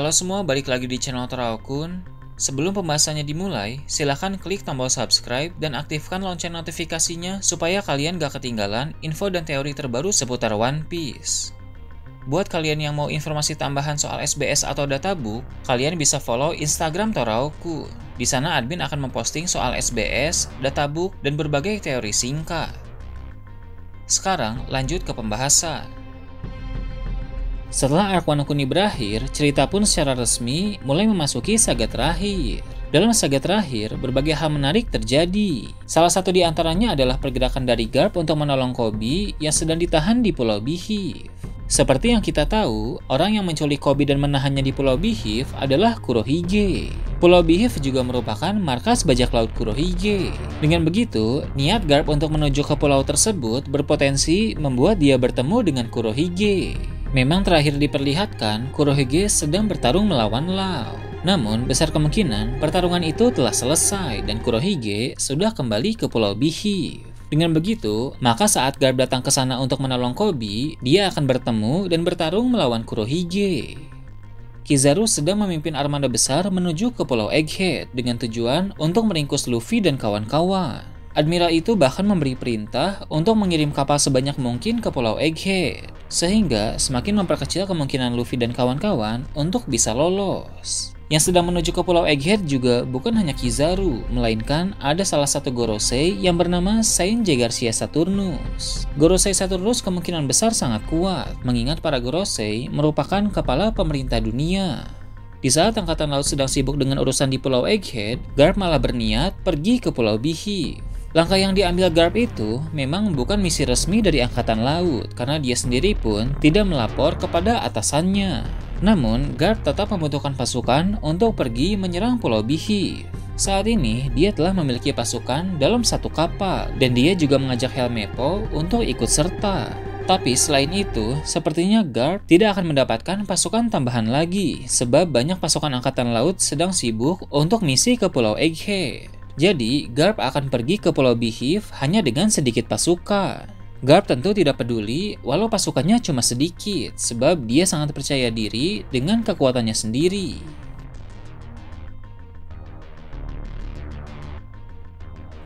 Halo semua, balik lagi di channel Toraokun. Sebelum pembahasannya dimulai, silahkan klik tombol subscribe dan aktifkan lonceng notifikasinya supaya kalian gak ketinggalan info dan teori terbaru seputar One Piece. Buat kalian yang mau informasi tambahan soal SBS atau databook, kalian bisa follow Instagram Toraokun. Di sana admin akan memposting soal SBS, databook, dan berbagai teori singkat. Sekarang lanjut ke pembahasan. Setelah arc Wano Kuni berakhir, cerita pun secara resmi mulai memasuki saga terakhir. Dalam saga terakhir, berbagai hal menarik terjadi. Salah satu di antaranya adalah pergerakan dari Garp untuk menolong Koby yang sedang ditahan di Pulau Beehive. Seperti yang kita tahu, orang yang menculik Koby dan menahannya di Pulau Beehive adalah Kurohige. Pulau Beehive juga merupakan markas bajak laut Kurohige. Dengan begitu, niat Garp untuk menuju ke pulau tersebut berpotensi membuat dia bertemu dengan Kurohige. Memang terakhir diperlihatkan, Kurohige sedang bertarung melawan Law. Namun, besar kemungkinan pertarungan itu telah selesai dan Kurohige sudah kembali ke Pulau Beehive. Dengan begitu, maka saat Garp datang ke sana untuk menolong Koby, dia akan bertemu dan bertarung melawan Kurohige. Kizaru sedang memimpin armada besar menuju ke Pulau Egghead dengan tujuan untuk meringkus Luffy dan kawan-kawan. Admiral itu bahkan memberi perintah untuk mengirim kapal sebanyak mungkin ke Pulau Egghead, sehingga semakin memperkecil kemungkinan Luffy dan kawan-kawan untuk bisa lolos. Yang sedang menuju ke Pulau Egghead juga bukan hanya Kizaru, melainkan ada salah satu Gorosei yang bernama Saint-J. Garcia Saturnus. Gorosei Saturnus kemungkinan besar sangat kuat, mengingat para Gorosei merupakan kepala pemerintah dunia. Di saat Angkatan Laut sedang sibuk dengan urusan di Pulau Egghead, Garp malah berniat pergi ke Pulau Beehive. Langkah yang diambil Garp itu memang bukan misi resmi dari Angkatan Laut, karena dia sendiri pun tidak melapor kepada atasannya. Namun, Garp tetap membutuhkan pasukan untuk pergi menyerang Pulau Beehive. Saat ini, dia telah memiliki pasukan dalam satu kapal, dan dia juga mengajak Helmeppo untuk ikut serta. Tapi selain itu, sepertinya Garp tidak akan mendapatkan pasukan tambahan lagi, sebab banyak pasukan Angkatan Laut sedang sibuk untuk misi ke Pulau Egghead. Jadi, Garp akan pergi ke Pulau Beehive hanya dengan sedikit pasukan. Garp tentu tidak peduli walau pasukannya cuma sedikit, sebab dia sangat percaya diri dengan kekuatannya sendiri.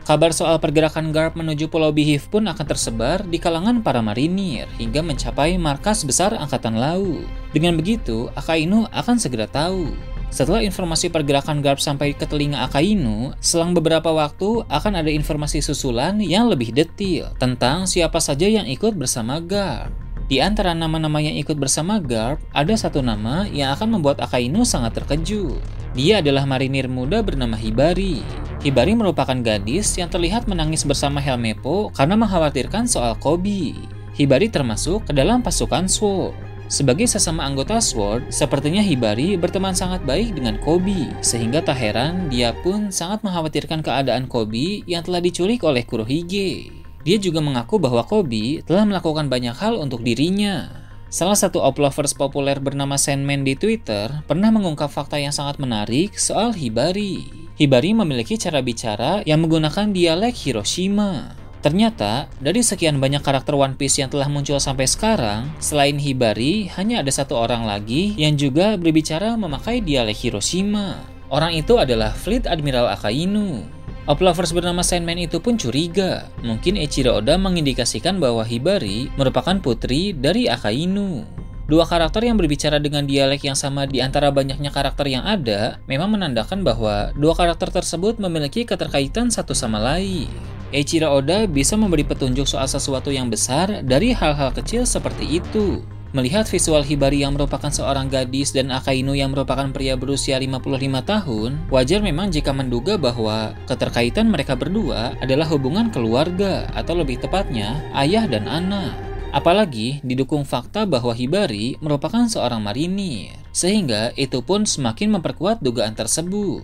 Kabar soal pergerakan Garp menuju Pulau Beehive pun akan tersebar di kalangan para marinir hingga mencapai markas besar Angkatan Laut. Dengan begitu, Akainu akan segera tahu. Setelah informasi pergerakan Garp sampai ke telinga Akainu, selang beberapa waktu akan ada informasi susulan yang lebih detail tentang siapa saja yang ikut bersama Garp. Di antara nama-nama yang ikut bersama Garp, ada satu nama yang akan membuat Akainu sangat terkejut. Dia adalah marinir muda bernama Hibari. Hibari merupakan gadis yang terlihat menangis bersama Helmeppo karena mengkhawatirkan soal Koby. Hibari termasuk ke dalam pasukan SWORD. Sebagai sesama anggota SWORD, sepertinya Hibari berteman sangat baik dengan Koby, sehingga tak heran dia pun sangat mengkhawatirkan keadaan Koby yang telah diculik oleh Kurohige. Dia juga mengaku bahwa Koby telah melakukan banyak hal untuk dirinya. Salah satu oplovers populer bernama Sandman di Twitter pernah mengungkap fakta yang sangat menarik soal Hibari. Hibari memiliki cara bicara yang menggunakan dialek Hiroshima. Ternyata, dari sekian banyak karakter One Piece yang telah muncul sampai sekarang, selain Hibari, hanya ada satu orang lagi yang juga berbicara memakai dialek Hiroshima. Orang itu adalah Fleet Admiral Akainu. Oplovers bernama Sandman itu pun curiga. Mungkin Eiichiro Oda mengindikasikan bahwa Hibari merupakan putri dari Akainu. Dua karakter yang berbicara dengan dialek yang sama di antara banyaknya karakter yang ada, memang menandakan bahwa dua karakter tersebut memiliki keterkaitan satu sama lain. Eiichiro Oda bisa memberi petunjuk soal sesuatu yang besar dari hal-hal kecil seperti itu. Melihat visual Hibari yang merupakan seorang gadis dan Akainu yang merupakan pria berusia 55 tahun, wajar memang jika menduga bahwa keterkaitan mereka berdua adalah hubungan keluarga, atau lebih tepatnya, ayah dan anak. Apalagi didukung fakta bahwa Hibari merupakan seorang marinir, sehingga itu pun semakin memperkuat dugaan tersebut.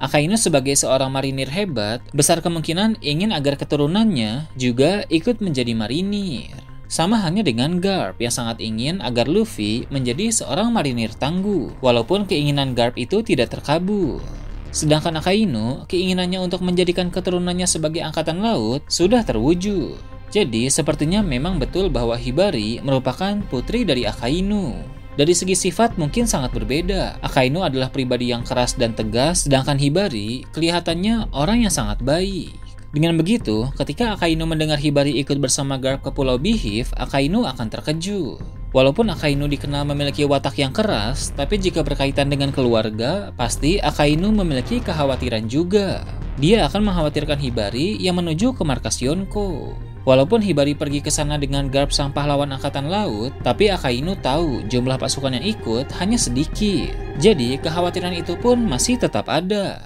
Akainu sebagai seorang marinir hebat, besar kemungkinan ingin agar keturunannya juga ikut menjadi marinir. Sama halnya dengan Garp yang sangat ingin agar Luffy menjadi seorang marinir tangguh, walaupun keinginan Garp itu tidak terkabul. Sedangkan Akainu, keinginannya untuk menjadikan keturunannya sebagai angkatan laut sudah terwujud. Jadi sepertinya memang betul bahwa Hibari merupakan putri dari Akainu. Dari segi sifat mungkin sangat berbeda. Akainu adalah pribadi yang keras dan tegas, sedangkan Hibari kelihatannya orang yang sangat baik. Dengan begitu, ketika Akainu mendengar Hibari ikut bersama Garp ke Pulau Bihif, Akainu akan terkejut. Walaupun Akainu dikenal memiliki watak yang keras, tapi jika berkaitan dengan keluarga, pasti Akainu memiliki kekhawatiran juga. Dia akan mengkhawatirkan Hibari yang menuju ke markas Yonko. Walaupun Hibari pergi ke sana dengan Garp sang pahlawan angkatan laut, tapi Akainu tahu jumlah pasukan yang ikut hanya sedikit. Jadi, kekhawatiran itu pun masih tetap ada.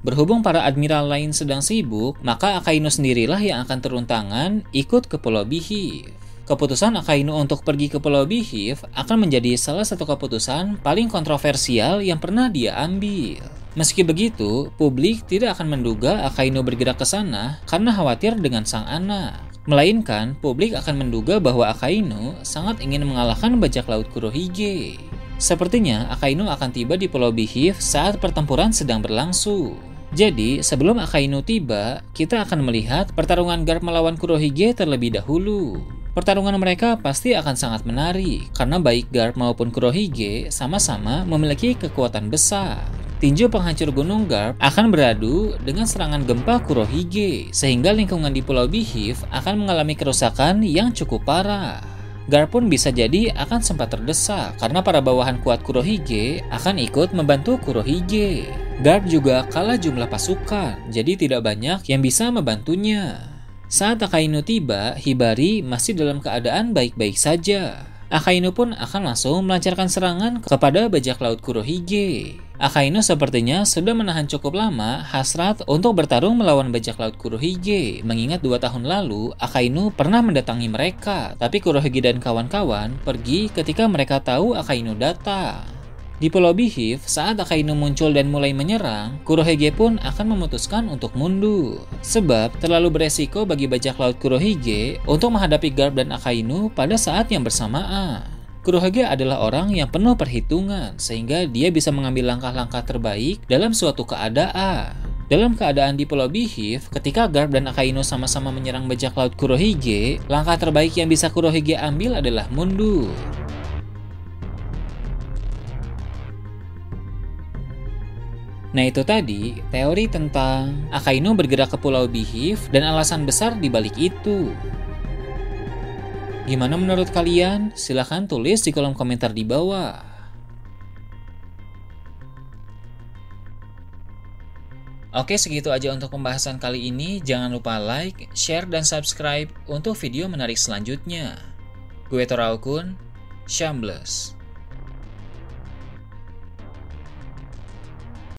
Berhubung para admiral lain sedang sibuk, maka Akainu sendirilah yang akan turun tangan ikut ke Pulau Bihif. Keputusan Akainu untuk pergi ke Pulau Bihif akan menjadi salah satu keputusan paling kontroversial yang pernah dia ambil. Meski begitu, publik tidak akan menduga Akainu bergerak ke sana karena khawatir dengan sang anak. Melainkan, publik akan menduga bahwa Akainu sangat ingin mengalahkan bajak laut Kurohige. Sepertinya Akainu akan tiba di Pulau Bihif saat pertempuran sedang berlangsung. Jadi, sebelum Akainu tiba, kita akan melihat pertarungan Garp melawan Kurohige terlebih dahulu. Pertarungan mereka pasti akan sangat menarik, karena baik Garp maupun Kurohige sama-sama memiliki kekuatan besar. Tinju penghancur gunung Garp akan beradu dengan serangan gempa Kurohige, sehingga lingkungan di Pulau Bihif akan mengalami kerusakan yang cukup parah. Garp pun bisa jadi akan sempat terdesak, karena para bawahan kuat Kurohige akan ikut membantu Kurohige. Garp juga kalah jumlah pasukan, jadi tidak banyak yang bisa membantunya. Saat Akainu tiba, Hibari masih dalam keadaan baik-baik saja. Akainu pun akan langsung melancarkan serangan kepada bajak laut Kurohige. Akainu sepertinya sudah menahan cukup lama hasrat untuk bertarung melawan bajak laut Kurohige, mengingat 2 tahun lalu Akainu pernah mendatangi mereka, tapi Kurohige dan kawan-kawan pergi ketika mereka tahu Akainu datang. Di Pulau Bihif, saat Akainu muncul dan mulai menyerang, Kurohige pun akan memutuskan untuk mundur. Sebab terlalu beresiko bagi bajak laut Kurohige untuk menghadapi Garp dan Akainu pada saat yang bersamaan. Kurohige adalah orang yang penuh perhitungan, sehingga dia bisa mengambil langkah-langkah terbaik dalam suatu keadaan. Dalam keadaan di Pulau Bihif, ketika Garp dan Akainu sama-sama menyerang bajak laut Kurohige, langkah terbaik yang bisa Kurohige ambil adalah mundur. Nah, itu tadi teori tentang Akainu bergerak ke Pulau Bihif dan alasan besar di balik itu. Gimana menurut kalian? Silahkan tulis di kolom komentar di bawah. Oke, segitu aja untuk pembahasan kali ini. Jangan lupa like, share, dan subscribe untuk video menarik selanjutnya. Gue Toraokun, Shambles.